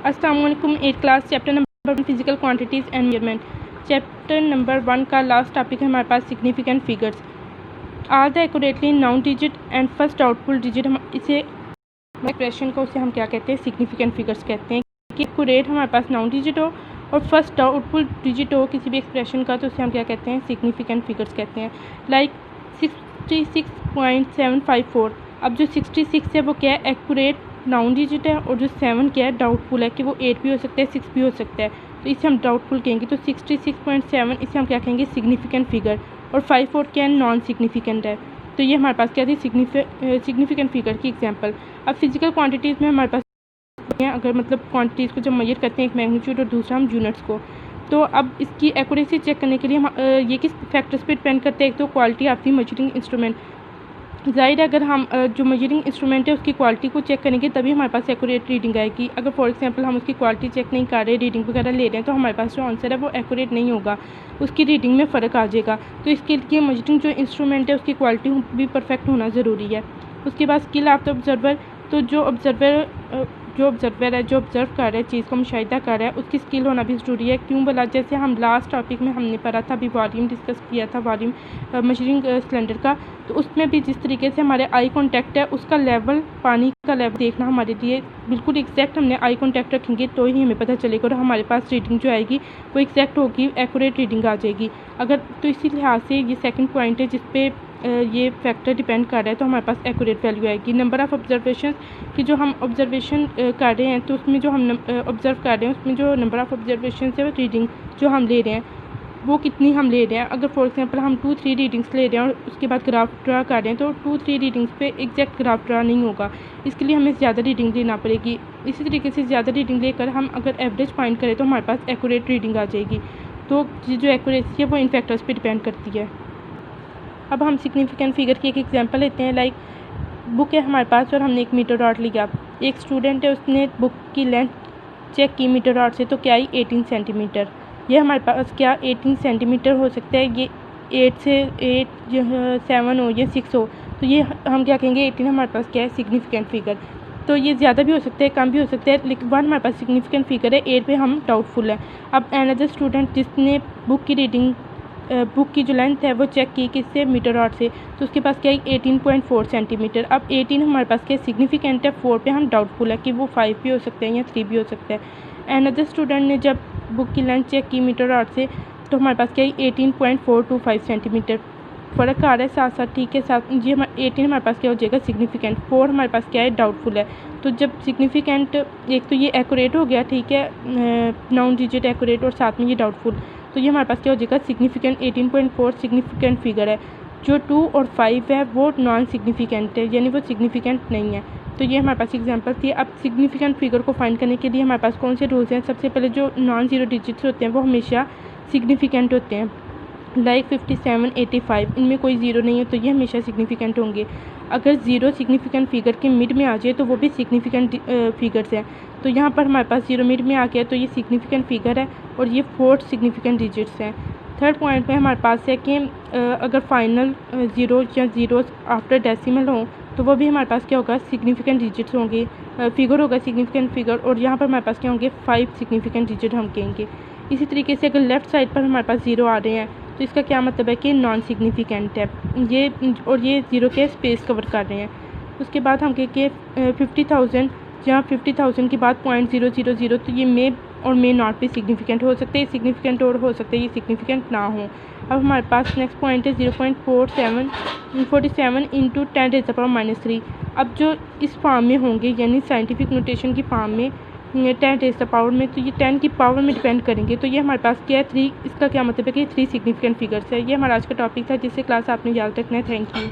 अस्सलाम वालेकुम। 8 class chapter number 1 physical quantities and measurement. Chapter number 1 का लास्ट टॉपिक है हमारे पास significant figures. Are the accurately known digit and first doubtful digit, हम इसे एक्सप्रेशन को उसे हम क्या कहते हैं, सिग्निफिकेंट फिगर्स कहते हैं। कि एक्यूरेट हमारे पास नाउन डिजिट हो और फर्स्ट डाउटफुल डिजिट हो किसी भी एक्सप्रेशन का, तो उसे हम क्या कहते हैं, सिग्निफिकेंट फिगर्स कहते हैं। लाइक 66.754। अब जो 66 है वो क्या है, एक्यूरेट नाउन डिजिट है, और जो 7 क्या है, डाउटफुल है कि वो 8 भी हो सकता है 6 भी हो सकता है, तो इसे हम डाउटफुल कहेंगे। तो 66.7 इसे हम क्या कहेंगे, सिग्निफिकेंट फिगर। और 54 क्या है, नॉन सिग्निफिकेंट है। तो ये हमारे पास क्या थी, सिग्निफिकेंट फिगर की एग्जांपल। अब फिजिकल क्वांटिटीज़ में हमारे पास अगर मतलब क्वांटिटीज़ को जब मेजर करते हैं, एक मैग्नीट्यूड और दूसरा हम यूनिट्स को, तो अब इसकी एक्यूरेसी चेक करने के लिए हम ये किस फैक्टर्स पे डिपेंड करते हैं। एक तो quality of the measuring instrument. ज़ाहिर है अगर हम जो मेजरिंग इंस्ट्रूमेंट है उसकी क्वालिटी को चेक करेंगे तभी हमारे पास एक्यूरेट रीडिंग आएगी। अगर फॉर एग्जांपल हम उसकी क्वालिटी चेक नहीं कर रहे, रीडिंग वगैरह ले रहे हैं, तो हमारे पास जो आंसर है वो एक्यूरेट नहीं होगा, उसकी रीडिंग में फ़र्क आ जाएगा। तो इसके लिए मेजरिंग जो इंस्ट्रूमेंट है उसकी क्वालिटी भी परफेक्ट होना ज़रूरी है। उसके बाद स्किल ऑफ द ऑब्जर्वर। तो जो ऑब्जर्वर है, जो ऑब्जर्व कर रहा है, चीज़ को मुशाहिदा कर रहा है, उसकी स्किल होना भी ज़रूरी है। क्यों बोला, जैसे हम लास्ट टॉपिक में हमने पढ़ा था, अभी वॉल्यूम डिस्कस किया था, वॉल्यूम मेजरिंग सिलेंडर का, तो उसमें भी जिस तरीके से हमारे आई कॉन्टैक्ट है, उसका लेवल, पानी का लेवल देखना हमारे लिए बिल्कुल एग्जैक्ट, हमने आई कॉन्टैक्ट रखेंगे तो ही हमें पता चलेगा, और हमारे पास रीडिंग जो आएगी वो एग्जैक्ट होगी, एक्यूरेट रीडिंग आ जाएगी। अगर तो इसी लिहाज से ये सेकंड पॉइंट है जिस पे ये फैक्टर डिपेंड कर रहा है, तो हमारे पास एक्यूरेट वैल्यू आएगी। नंबर ऑफ़ ऑब्जर्वेशन कि जो हम ऑब्जर्वेशन कर रहे हैं, तो उसमें जो हम ऑब्ज़र्व कर रहे हैं उसमें जो नंबर ऑफ़ ऑब्जर्वेशन है, रीडिंग जो हम ले रहे हैं वो कितनी हम ले रहे हैं। अगर फॉर एग्जांपल हम 2-3 रीडिंग्स ले रहे हैं और उसके बाद ग्राफ ड्रा कर रहे हैं, तो 2-3 रीडिंग्स पे एग्जैक्ट ग्राफ ड्रा नहीं होगा, इसके लिए हमें ज़्यादा रीडिंग लेना पड़ेगी। इसी तरीके से ज़्यादा रीडिंग लेकर हम अगर एवरेज फाइंड करें तो हमारे पास एक्यूरेट रीडिंग आ जाएगी। तो जो एक्यूरेसी है वो इन फैक्टर्स पर डिपेंड करती है। अब हम सिग्निफिकेंट फिगर की एक एग्जांपल लेते हैं। लाइक बुक है हमारे पास और हमने 1 मीटर रॉड लिया। एक स्टूडेंट है, उसने बुक की लेंथ चेक की मीटर रॉड से, तो क्या आई 18 सेंटीमीटर। ये हमारे पास क्या 18 सेंटीमीटर हो सकता है, ये 8 से 8 जो 7 हो या 6 हो, तो ये हम क्या कहेंगे, 18 हमारे पास क्या है, सिग्निफिकेंट फिगर। तो ये ज़्यादा भी हो सकता है, कम भी हो सकता है, लेकिन 1 हमारे पास सिग्निफिकेंट फिगर है, 8 पे हम डाउटफुल है। अब अनदर स्टूडेंट जिसने बुक की रीडिंग, बुक की जो लेंथ है वो चेक की किससे, मीटर रॉड से, तो उसके पास क्या है 18.4 सेंटीमीटर। अब 18 हमारे पास क्या सिग्निफिकेंट है, 4 पे हम डाउटफुल है कि वो 5 भी हो सकते हैं या 3 भी हो सकता है। अनदर स्टूडेंट ने जब बुक की लेंथ चेक की मीटर रॉड से, तो हमारे पास क्या है 18.425 सेंटीमीटर। फ़र्क आ रहा है साथ साथ, ठीक है, साथ ये 18 हमारे पास क्या हो जाएगा, सिग्निफिकेंट। 4 हमारे पास क्या है, डाउटफुल है। तो जब सिग्निफिकेंट, एक तो ये एक्यूरेट हो गया, ठीक है, नाउन डिजिट एक्यूरेट, और साथ में ये डाउटफुल, तो ये हमारे पास क्या हो जाएगा, सिग्निफिकेंट। 18.4 सिग्निफिकेंट फिगर है। जो 2 और 5 है वो नॉन सिग्निफिकेंट है, यानी वो सिग्निफिकेंट नहीं है। तो ये हमारे पास एग्जांपल थी। अब सिग्निफिकेंट फिगर को फाइंड करने के लिए हमारे पास कौन से रूल्स हैं। सबसे पहले जो नॉन ज़ीरो डिजिट्स होते हैं वो हमेशा सिग्निफिकेंट होते हैं। लाइक 57, 85, इनमें कोई ज़ीरो नहीं है, तो ये हमेशा सिग्निफिकेंट होंगे। अगर ज़ीरो सिग्निफिकेंट फिगर के मिड में आ जाए तो वो भी सिग्निफिकेंट फिगर्स हैं। तो यहाँ पर हमारे पास ज़ीरो मिड में आ गया, तो ये सिग्निफिकेंट फिगर है, और ये 4 सिग्निफिकेंट डिजिट्स हैं। थर्ड पॉइंट में हमारे पास है कि अगर फाइनल ज़ीरो या ज़ीरोस आफ्टर डेसिमल हों, तो वो भी हमारे पास क्या होगा, सिग्निफिकेंट डिजिट्स होंगे, फिगर होगा सिग्निफिकेंट फिगर, और यहाँ पर हमारे पास क्या होंगे, 5 सिग्निफिकेंट डिजिट हम कहेंगे। इसी तरीके से अगर लेफ़्ट साइड पर हमारे पास ज़ीरो आ रहे हैं, तो इसका क्या मतलब है कि नॉन सिग्निफिकेंट है ये, और ये ज़ीरो के स्पेस कवर कर रहे हैं। उसके बाद हम कहेंगे 50,000, जहाँ 50,000 के बाद 0.000, तो ये मे और मे नॉट भी सिग्निफिकेंट हो सकते हैं, सिग्निफिकेंट और हो सकते हैं ये सिग्निफिकेंट ना हो। अब हमारे पास नेक्स्ट पॉइंट है 0.47 इंटू 10⁻³ अब जो इस फॉर्म में होंगे, यानी साइंटिफिक नोटेशन की फॉर्म में 10⁻, में, तो ये 10 की पावर में डिपेंड करेंगे। तो ये हमारे पास क्या है, 3, इसका क्या मतलब है कि 3 सिग्निफिकेंट फिगर्स है। ये हमारा आज का टॉपिक था, जिससे क्लास आपने याद रखना है। Thank you.